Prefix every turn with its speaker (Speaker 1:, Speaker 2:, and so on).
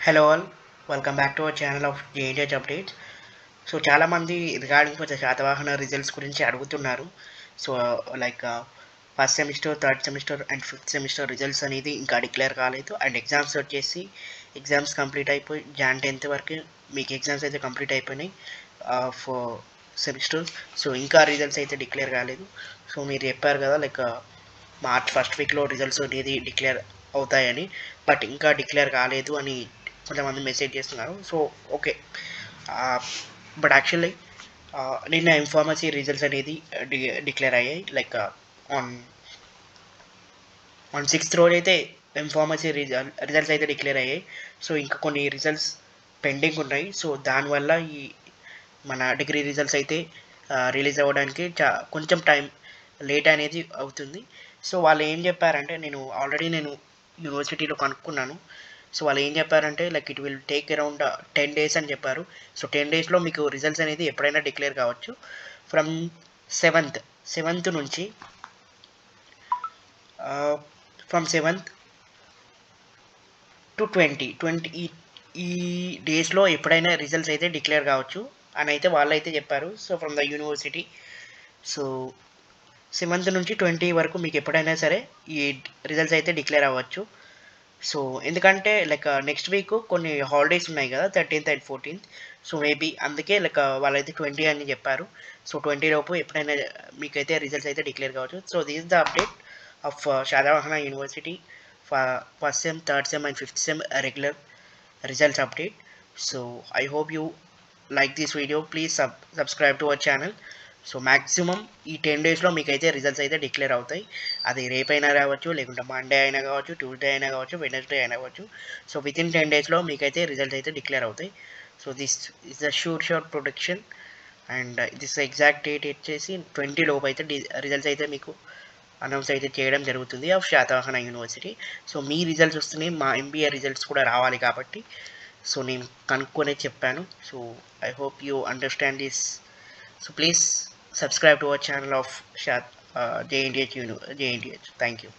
Speaker 1: Hello all, welcome back to our channel of JNH Updates. So చాలామంది regarding for the Satavahana results గురించి అడుగుతున్నారు. So like first semester, third semester and fifth semester results అనేది ఇంకా declare కాలేదు. And exams వచ్చేసి exams complete అయిపోయి June 10th వరకు మీకు ఎగ్జామ్స్ అయితే కంప్లీట్ అయిపోయినాయి ఫర్ సెమిస్టర్స్. సో ఇంకా రిజల్ట్స్ అయితే డిక్లేర్ కాలేదు. సో మీరు చెప్పారు కదా లైక్ మార్చ్ ఫస్ట్ వీక్లో రిజల్ట్స్ అనేది డిక్లేర్ అవుతాయని, బట్ ఇంకా డిక్లేర్ కాలేదు అని కొంతమంది మెసేజ్ చేస్తున్నారు. సో ఓకే, బట్ యాక్చువల్లీ నిన్న ఇన్ఫార్మసీ రిజల్ట్స్ అనేది డిక్లేర్ అయ్యాయి. లైక్ ఆన్ ఆన్ 6th రోజు అయితే ఇన్ఫార్మసీ రిజల్ట్స్ అయితే డిక్లేర్ అయ్యాయి. సో ఇంకా కొన్ని రిజల్ట్స్ పెండింగ్ ఉన్నాయి. సో దానివల్ల ఈ మన డిగ్రీ రిజల్ట్స్ అయితే రిలీజ్ అవ్వడానికి కొంచెం టైం లేట్ అనేది అవుతుంది. సో వాళ్ళు ఏం చెప్పారంటే, నేను యూనివర్సిటీలో కనుక్కున్నాను. సో వాళ్ళు ఏం చెప్పారంటే like it will take around 10 days అని చెప్పారు. సో 10 daysలో మీకు రిజల్ట్స్ అనేది ఎప్పుడైనా డిక్లేర్ కావచ్చు. ఫ్రమ్ 7th నుంచి ఫ్రమ్ 7th టు 20 ఈ డేస్లో ఎప్పుడైనా రిజల్ట్స్ అయితే డిక్లేర్ కావచ్చు అని అయితే వాళ్ళైతే చెప్పారు. So from the university. So 7th నుంచి 20 వరకు మీకు ఎప్పుడైనా సరే ఈ రిజల్ట్స్ అయితే డిక్లేర్ అవ్వచ్చు. సో ఎందుకంటే లైక్ నెక్స్ట్ వీక్ కొన్ని హాలిడేస్ ఉన్నాయి కదా, 13th and 14th. So maybe అందుకే లైక్ వాళ్ళైతే 20 అని చెప్పారు. సో 20 లోపు ఎప్పుడైనా మీకైతే రిజల్ట్స్ అయితే డిక్లేర్ కావచ్చు. So this is the update of Satavahana university first sem, third sem and fifth sem regular results update. So I hope you like this video. Please subscribe to our channel. So maximum ఈ 10 daysలో మీకు అయితే results అయితే declare అవుతాయి. అది రేపైనా రావచ్చు, లేకుంటే Monday అయినా కావచ్చు, ట్యూస్డే అయినా కావచ్చు, వెడ్నెస్డే అయినా కావచ్చు. సో వితిన్ 10 daysలో మీకైతే రిజల్ట్స్ అయితే డిక్లేర్ అవుతాయి. So this is the sure protection. And this exact date వచ్చేసి 20 లోపు అయితే రిజల్ట్స్ అయితే మీకు అనౌన్స్ అయితే చేయడం జరుగుతుంది of Satavahana university. So me results వస్తున్నాయి, మా ఎంబీఏ రిజల్ట్స్ కూడా రావాలి కాబట్టి సో నేను కనుక్కొనే చెప్పాను. So I hope you understand this. So please subscribe to our channel of JNDH. Thank you.